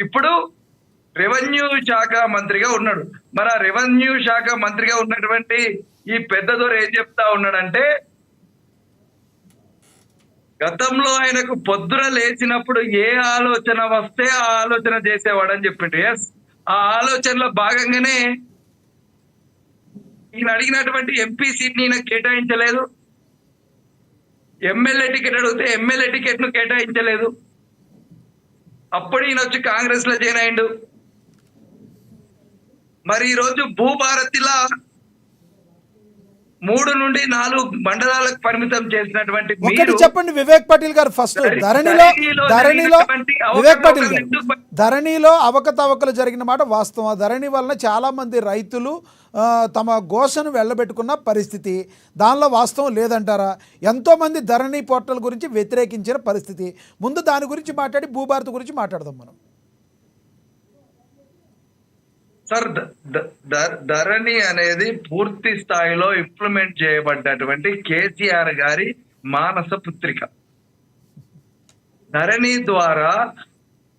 ఇప్పుడు రెవెన్యూ శాఖ మంత్రిగా ఉన్నాడు. మరి ఆ రెవెన్యూ శాఖ మంత్రిగా ఉన్నటువంటి ఈ పెద్దదొర ఏం చెప్తా ఉన్నాడంటే, గతంలో ఆయనకు పొద్దున లేచినప్పుడు ఏ ఆలోచన వస్తే ఆ ఆలోచన చేసేవాడని చెప్పిండు. ఎస్, ఆ ఆలోచనలో భాగంగానే ఈయన అడిగినటువంటి ఎంపీ సీట్ ని ఈయన కేటాయించలేదు. ఎమ్మెల్యే టికెట్ అడిగితే ఎమ్మెల్యే టికెట్ ను కేటాయించలేదు. అప్పుడు ఈయన వచ్చి కాంగ్రెస్ లో జాయిన్ అయిండు. మరి ఈ రోజు భూభారతిలా 3 నుండి 4 మండలాలకు పరిమితం చేసినటువంటి ఒకటి చెప్పండి వివేక్ పాటిల్ గారు, ఫస్ట్ ధరణిలో వివేక్ పాటిల్ గారు, ధరణిలో అవకతవకలు జరిగిన మాట వాస్తవం. ధరణి వలన చాలా మంది రైతులు తమ గోషను వెళ్ళబెట్టుకున్న పరిస్థితి, దానిలో వాస్తవం లేదంటారా? ఎంతోమంది ధరణి పోర్టల్ గురించి వ్యతిరేకించిన పరిస్థితి. ముందు దాని గురించి మాట్లాడి భూభారతి గురించి మాట్లాడదాం మనం. సార్, ధరణి అనేది పూర్తి స్థాయిలో ఇంప్లిమెంట్ చేయబడ్డటువంటి కేసీఆర్ గారి మానస పుత్రిక. ధరణి ద్వారా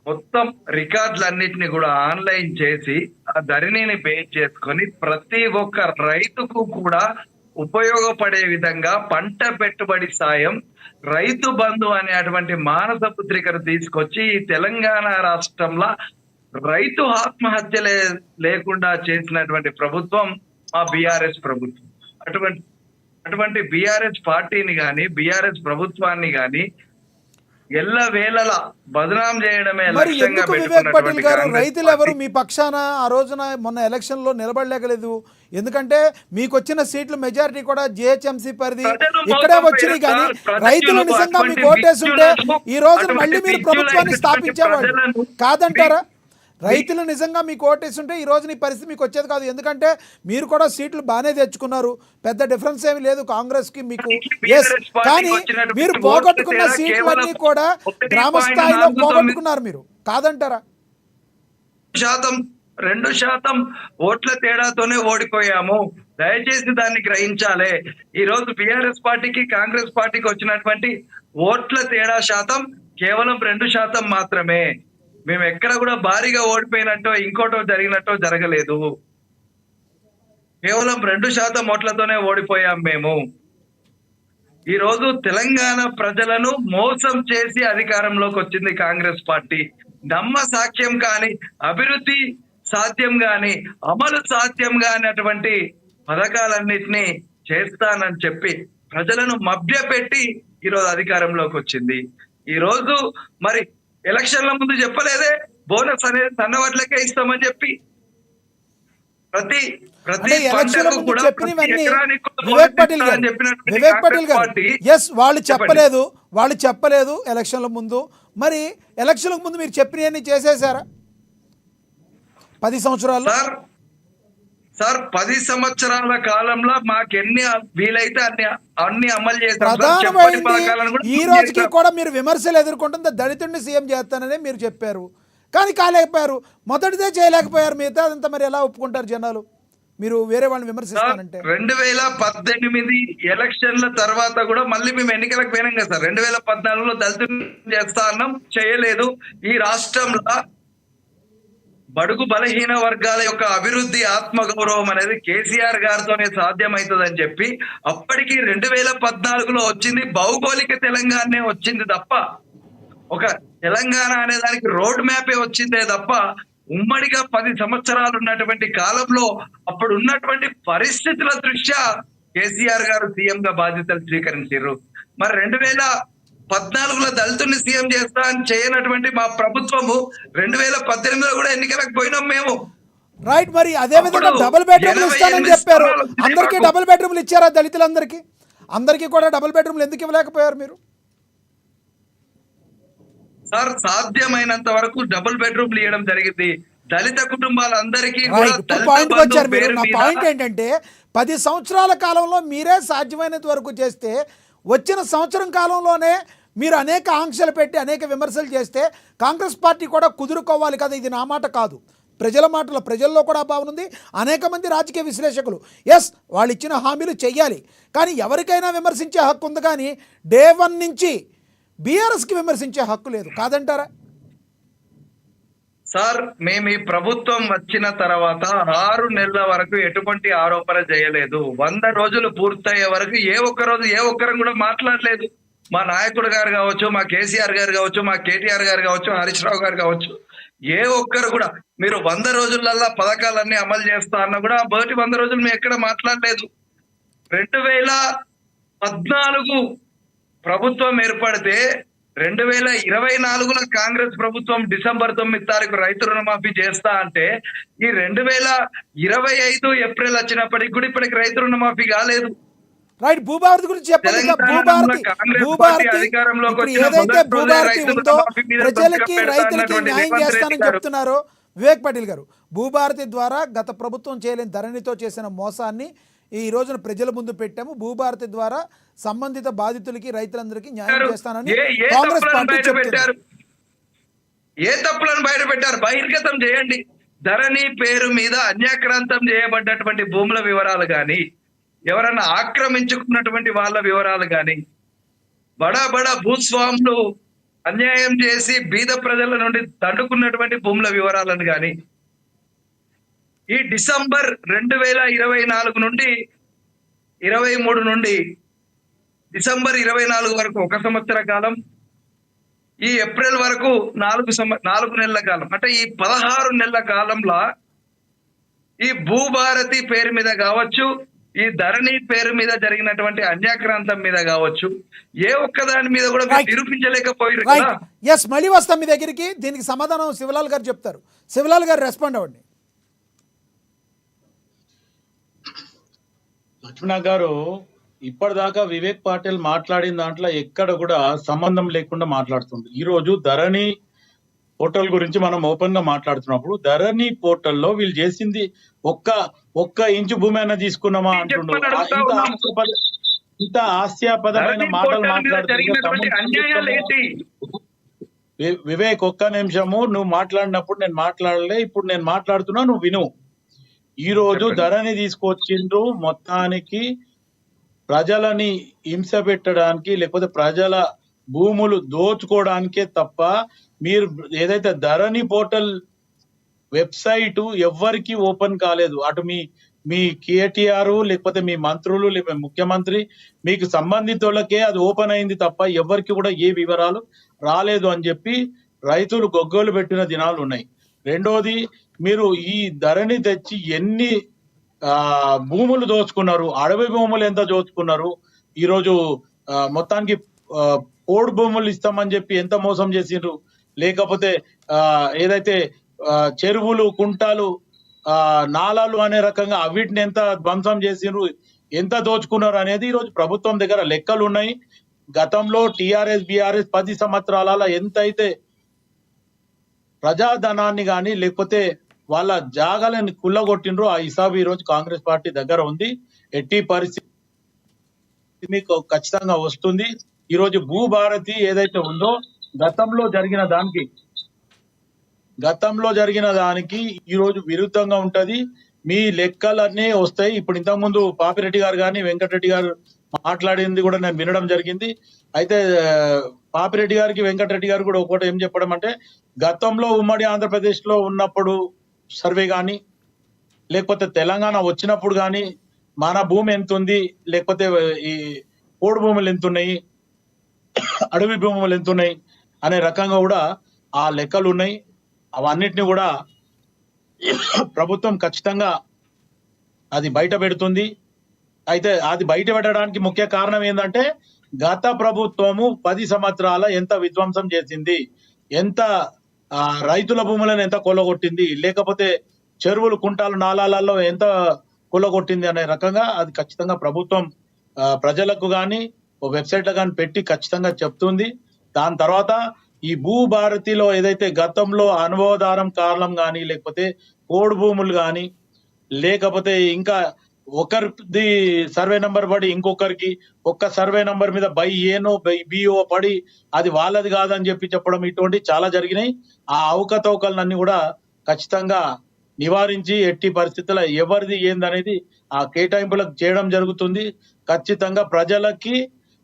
మొత్తం రికార్డులన్నిటిని కూడా ఆన్లైన్ చేసి ఆ ధరణిని బేస్ చేసుకొని ప్రతి ఒక్క రైతుకు కూడా ఉపయోగపడే విధంగా పంట పెట్టుబడి సాయం, రైతు బంధు అనేటువంటి మానస పుత్రికను తీసుకొచ్చి ఈ తెలంగాణ రాష్ట్రంలో రైతు ఆత్మహత్య లేకుండా చేసినటువంటి ప్రభుత్వం ఆ బిఆర్ఎస్ ప్రభుత్వం. అటువంటి బిఆర్ఎస్ పార్టీని గాని బిఆర్ఎస్ ప్రభుత్వాన్ని గాని ఎల్లవేళలా బదనాం చేయడమే లక్ష్యంగా పెట్టుకున్నటువంటి రైతులు ఎవరు మీ పక్షాన ఆ రోజున మొన్న ఎలక్షన్ లో నిలబడలేకలేదు? ఎందుకంటే మీకు వచ్చిన సీట్లు మెజారిటీ కూడా జిహెచ్ఎంసీ పరిధి ఇక్కడే వచ్చినాయి. కానీ రైతులు నిజంగా మీకు ఓటేసి ఉంటే ఈ రోజున మళ్ళీ మీరు ప్రభుత్వాన్ని స్థాపించేవాళ్ళు కాదంటారా? రైతులు నిజంగా మీకు ఓటేసి ఉంటే ఈ రోజు ఈ పరిస్థితి మీకు వచ్చేది కాదు. ఎందుకంటే మీరు కూడా సీట్లు బాగానే తెచ్చుకున్నారు, పెద్ద డిఫరెన్స్ ఏమి లేదు కాంగ్రెస్ కి మీకు. కానీ మీరు పోగొట్టుకున్న సీట్లన్నీ కూడా గ్రామ స్థాయిలో పోగొట్టుకున్నారు మీరు, కాదంటారా? 2% ఓట్ల తేడాతోనే ఓడిపోయాము. దయచేసి దాన్ని గ్రహించాలి. ఈ రోజు బిఆర్ఎస్ పార్టీకి కాంగ్రెస్ పార్టీకి వచ్చినటువంటి ఓట్ల తేడా శాతం కేవలం 2% మాత్రమే. మేము ఎక్కడ కూడా భారీగా ఓడిపోయినట్టో ఇంకోటో జరిగినట్టో జరగలేదు. కేవలం 2% ఓట్లతోనే ఓడిపోయాం మేము. ఈ రోజు తెలంగాణ ప్రజలను మోసం చేసి అధికారంలోకి వచ్చింది కాంగ్రెస్ పార్టీ. నమ్మ సాధ్యం కాని, అభివృద్ధి సాధ్యం కాని, అమలు సాధ్యం కానటువంటి పథకాలన్నిటినీ చేస్తానని చెప్పి ప్రజలను మభ్యపెట్టి ఈరోజు అధికారంలోకి వచ్చింది. ఈ రోజు మరి ఎలక్షన్ల ముందు చెప్పలేదే బోనస్ అనేది సన్నవడ్లకే ఇస్తామని చెప్పి. ప్రతి వాళ్ళు చెప్పలేదు ఎలక్షన్ల ముందు. మరి ఎలక్షన్ల ముందు మీరు చెప్పినవన్నీ చేసేసారా 10 సంవత్సరాలు? సార్ 10 సంవత్సరాల కాలంలో మాకు ఎన్ని వీలైతే అన్ని అమలు చేస్తాం. ఈ రోజుకి కూడా మీరు విమర్శలు ఎదుర్కొంటుంది దళితుడిని సీఎం చేస్తానని మీరు చెప్పారు, కానీ కాలేకపోయారు. మొదటిదే చేయలేకపోయారు, మిగతా అదంతా మరి ఎలా ఒప్పుకుంటారు జనాలు? మీరు వేరే వాళ్ళని విమర్శిస్తానంటే 2018 ఎలక్షన్ల తర్వాత కూడా మళ్ళీ మేము ఎన్నికలకు పోయినాం కదా సార్. 2014లో దళితుడిని చేస్తా అన్నాం, చేయలేదు. ఈ రాష్ట్రంలో బడుగు బలహీన వర్గాల యొక్క అభివృద్ధి, ఆత్మగౌరవం అనేది కేసీఆర్ గారితోనే సాధ్యమవుతుందని చెప్పి అప్పటికి 2014లో వచ్చింది భౌగోళిక తెలంగాణనే వచ్చింది తప్ప, ఒక తెలంగాణ అనే దానికి రోడ్ మ్యాపే వచ్చిందే తప్ప ఉమ్మడిగా 10 సంవత్సరాలు ఉన్నటువంటి కాలంలో అప్పుడు ఉన్నటువంటి పరిస్థితుల దృష్ట్యా కేసీఆర్ గారు సీఎం గా బాధ్యతలు స్వీకరించారు. మరి 2014లో దళితుల్ని సీఎం చేస్తా అని చేయనటువంటి మా ప్రభుత్వము 2018లో కూడా ఎన్నికలకు పోయినాం మేము. రైట్. మరి అదే విధంగా డబుల్ బెడ్రూమ్లు ఇస్తానని చెప్పారు. అందరికీ డబుల్ బెడ్రూమ్లు ఇచ్చారా? దళితులందరికీ అందరికీ కూడా డబుల్ బెడ్రూమ్లు ఎందుకు ఇవ్వలేకపోయారు మీరు? సార్, సాధ్యమైనంత వరకు డబుల్ బెడ్రూమ్లు ఇవ్వడం జరిగింది దళిత కుటుంబాలందరికీ. పాయింట్ వచ్చారు మీరు. నా పాయింట్ ఏంటంటే 10 సంవత్సరాల కాలంలో మీరే సాధ్యమైనంత వరకు చేస్తే, వచ్చిన సంవత్సరం కాలంలోనే మీరు అనేక ఆంక్షలు పెట్టి అనేక విమర్శలు చేస్తే కాంగ్రెస్ పార్టీ కూడా కుదురుకోవాలి కదా. ఇది నా మాట కాదు, ప్రజల మాటలు. ప్రజల్లో కూడా భావన ఉంది, అనేక మంది రాజకీయ విశ్లేషకులు. ఎస్, వాళ్ళు ఇచ్చిన హామీలు చెయ్యాలి, కానీ ఎవరికైనా విమర్శించే హక్కు ఉంది, కానీ డే 1 నుంచి బీఆర్ఎస్కి విమర్శించే హక్కు లేదు, కాదంటారా? సార్ మేము ఈ ప్రభుత్వం వచ్చిన తర్వాత 6 నెలల వరకు ఎటువంటి ఆరోపణ చేయలేదు. 100 రోజులు పూర్తయ్యే వరకు ఏ ఒక్కరం కూడా మాట్లాడలేదు. మా నాయకుడు గారు కావచ్చు, మా కేసీఆర్ గారు కావచ్చు, మా కేటీఆర్ గారు కావచ్చు, హరీష్ రావు గారు కావచ్చు, ఏ ఒక్కరు కూడా మీరు 100 రోజులల్లా పథకాలన్నీ అమలు చేస్తా అన్న కూడా మొదటి 100 రోజులు మేము ఎక్కడ మాట్లాడలేదు. 2014 ప్రభుత్వం ఏర్పడితే 2024లో కాంగ్రెస్ ప్రభుత్వం డిసెంబర్ 9 తారీఖు రైతు రుణమాఫీ చేస్తా అంటే ఈ 2025 ఏప్రిల్ వచ్చినప్పటికి కూడా ఇప్పటికి రైతు రుణమాఫీ కాలేదు. రైట్, భూభారతి గురించి చెప్పండి. ఇంకా భూభారతి అధికారంలోకి ఇప్పుడు వచ్చిన ఏదైతే మొదటి రోజే భూభారతి రైతు ఉందో రుణమాఫీ మీద ప్రజలకి పెడతా రైతులకి అన్నటువంటి న్యాయం రేవంత్ రెడ్డి చేస్తానని గారు. చెప్తున్నారు వివేక్ పాటిల్ గారు. భూభారతి ద్వారా గత ప్రభుత్వం చేయలేని ధరణితో చేసిన మోసాన్ని ఈ రోజున ప్రజల ముందు పెట్టాము. భూభారతి ద్వారా సంబంధిత బాధితులకి రైతులందరికీ న్యాయం చేస్తానని ఏ కాంగ్రెస్ తప్పులను పార్టీ బయట చెప్తున్నారు. పెట్టారు? ఏ తప్పులను బయట పెట్టారు? బహిర్గతం చేయండి. ధరణి పేరు మీద అన్యాక్రాంతం చేయబడ్డటువంటి భూముల వివరాలు గాని, ఎవరన్నా ఆక్రమించుకున్నటువంటి వాళ్ళ వివరాలు గాని, బడా భూస్వాములు అన్యాయం చేసి బీద ప్రజల నుండి దండుకున్నటువంటి భూముల వివరాలను గాని, ఈ డిసెంబర్ 2024 నుండి 23 నుండి డిసెంబర్ 24 వరకు 1 సంవత్సర కాలం, ఈ ఏప్రిల్ వరకు 4 నెలల కాలం, అంటే ఈ 16 నెలల కాలంలో ఈ భూభారతి పేరు మీద కావచ్చు, ఈ ధరణి పేరు మీద జరిగినటువంటి అన్యాక్రాంతం మీద కావచ్చు, ఏ ఒక్క దాని మీద కూడా మీరు నిరూపించలేకపోయారు కదా. ఎస్, మళ్ళీ వస్తాం మీ దగ్గరికి. దీనికి సమాధానం శివలాల్ గారు చెప్తారు. శివలాల్ గారు రెస్పాండ్ అవ్వండి. లక్ష్మణ గారు, ఇప్పటిదాకా వివేక్ పాటిల్ మాట్లాడిన దాంట్లో ఎక్కడ కూడా సంబంధం లేకుండా మాట్లాడుతుంది. ఈ రోజు ధరణి పోర్టల్ గురించి మనం ఓపెన్ గా మాట్లాడుతున్నప్పుడు ధరణి పోర్టల్లో వీళ్ళు చేసింది ఒక్క ఇంచు భూమి అయినా తీసుకున్నామా అంటుండ్రు. ఇంత హాస్యాపదమైన మాటలు మాట్లాడుతున్నారు. వివేక్, ఒక్క నిమిషము, నువ్వు మాట్లాడినప్పుడు నేను మాట్లాడలే, ఇప్పుడు నేను మాట్లాడుతున్నా, నువ్వు విను. ఈ రోజు ధరణి తీసుకొచ్చిండ్రు మొత్తానికి ప్రజలని హింస పెట్టడానికి, లేకపోతే ప్రజల భూములు దోచుకోవడానికే తప్ప మీరు ఏదైతే ధరణి పోర్టల్ వెబ్సైట్ ఎవ్వరికి ఓపెన్ కాలేదు. అటు మీ కేటీఆర్, లేకపోతే మీ మంత్రులు, లేకపోతే ముఖ్యమంత్రి, మీకు సంబంధితులకే అది ఓపెన్ అయింది తప్ప ఎవరికి కూడా ఏ వివరాలు రాలేదు అని చెప్పి రైతులు గొగ్గోలు పెట్టిన దినాలు ఉన్నాయి. రెండోది, మీరు ఈ ధరణి తెచ్చి ఎన్ని భూములు దోచుకున్నారు, అడవి భూములు ఎంత దోచుకున్నారు, ఈరోజు మొత్తానికి పోడు భూములు ఇస్తామని చెప్పి ఎంత మోసం చేసిండ్రు, లేకపోతే ఏదైతే చెరువులు, కుంటాలు, నాలాలు అనే రకంగా అవిటిని ఎంత ధ్వంసం చేసిండ్రు, ఎంత దోచుకున్నారు అనేది ఈరోజు ప్రభుత్వం దగ్గర లెక్కలు ఉన్నాయి. గతంలో టిఆర్ఎస్ బిఆర్ఎస్ 10 సంవత్సరాల ఎంతైతే ప్రజాధనాన్ని కానీ లేకపోతే వాళ్ళ జాగాలని కుల్లగొట్టిండ్రో ఆ హిసాబు ఈ రోజు కాంగ్రెస్ పార్టీ దగ్గర ఉంది. ఎట్టి పరిస్థితి మీకు ఖచ్చితంగా వస్తుంది. ఈ రోజు భూభారతి ఏదైతే ఉందో గతంలో జరిగిన దానికి ఈ రోజు విరుద్ధంగా ఉంటది. మీ లెక్కలన్నీ వస్తాయి. ఇప్పుడు ఇంతకుముందు పాపిరెడ్డి గారు కానీ వెంకటరెడ్డి గారు మాట్లాడింది కూడా నేను వినడం జరిగింది. అయితే పాపిరెడ్డి గారికి వెంకటరెడ్డి గారు కూడా ఒకటి ఏం చెప్పడం అంటే, గతంలో ఉమ్మడి ఆంధ్రప్రదేశ్ లో ఉన్నప్పుడు సర్వే కానీ, లేకపోతే తెలంగాణ వచ్చినప్పుడు కానీ మన భూమి ఎంత ఉంది, లేకపోతే ఈ పోడు భూములు ఎంత ఉన్నాయి, అడవి భూములు ఎంత ఉన్నాయి అనే రకంగా కూడా ఆ లెక్కలు ఉన్నాయి. అవన్నిటిని కూడా ప్రభుత్వం ఖచ్చితంగా అది బయట పెడుతుంది. అయితే అది బయట పెట్టడానికి ముఖ్య కారణం ఏంటంటే, గత ప్రభుత్వము 10 సంవత్సరాల ఎంత విధ్వంసం చేసింది, ఎంత రైతుల భూములను ఎంత కొల్లగొట్టింది, లేకపోతే చెరువులు, కుంటాలు, నాలాలలో ఎంత కొల్లగొట్టింది అనే రకంగా అది ఖచ్చితంగా ప్రభుత్వం ప్రజలకు కానీ వెబ్సైట్ లో కానీ పెట్టి ఖచ్చితంగా చెప్తుంది. దాని తర్వాత ఈ భూభారతిలో ఏదైతే గతంలో అనుభవధారం కారణం కానీ, లేకపోతే పోడు భూములు కానీ, లేకపోతే ఇంకా ఒకరిది సర్వే నంబర్ పడి ఇంకొకరికి ఒక్క సర్వే నంబర్ మీద బై ఏనో బై బిఓ పడి అది వాళ్ళది కాదని చెప్పడం, ఇటువంటి చాలా జరిగినాయి. ఆ అవకతవకలన్నీ కూడా ఖచ్చితంగా నివారించి ఎట్టి పరిస్థితుల్లో ఎవరిది ఏందనేది ఆ కేటాయింపులకు చేయడం జరుగుతుంది. ఖచ్చితంగా ప్రజలకి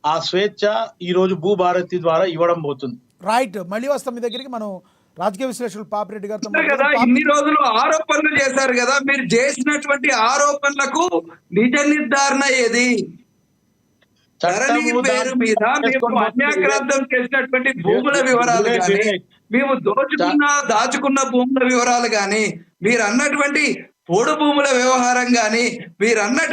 ఆ స్వేచ్ఛ ఈ రోజు భూభారతి ద్వారా ఇవ్వడం పోతుంది. రైట్, మళ్ళీ వస్తాం మీ దగ్గరికి. మనం రాజకీయ విశ్లేషకులు పాపిరెడ్డి గారితో కదా మాట్లాడదాం. ఇన్ని రోజులు ఆరోపణలు చేశారు కదా, మీరు చేసినటువంటి ఆరోపణలకు నిజ నిర్ధారణ ఏది? ధరణి పేరు మీద మేము అన్యాక్రాంతం చేసినటువంటి భూముల వివరాలు కానీ, మేము దాచుకున్న భూముల వివరాలు కానీ, మీరు అన్నటువంటి పోడు భూముల వ్యవహారం కానీ, మీరు అన్నటువంటి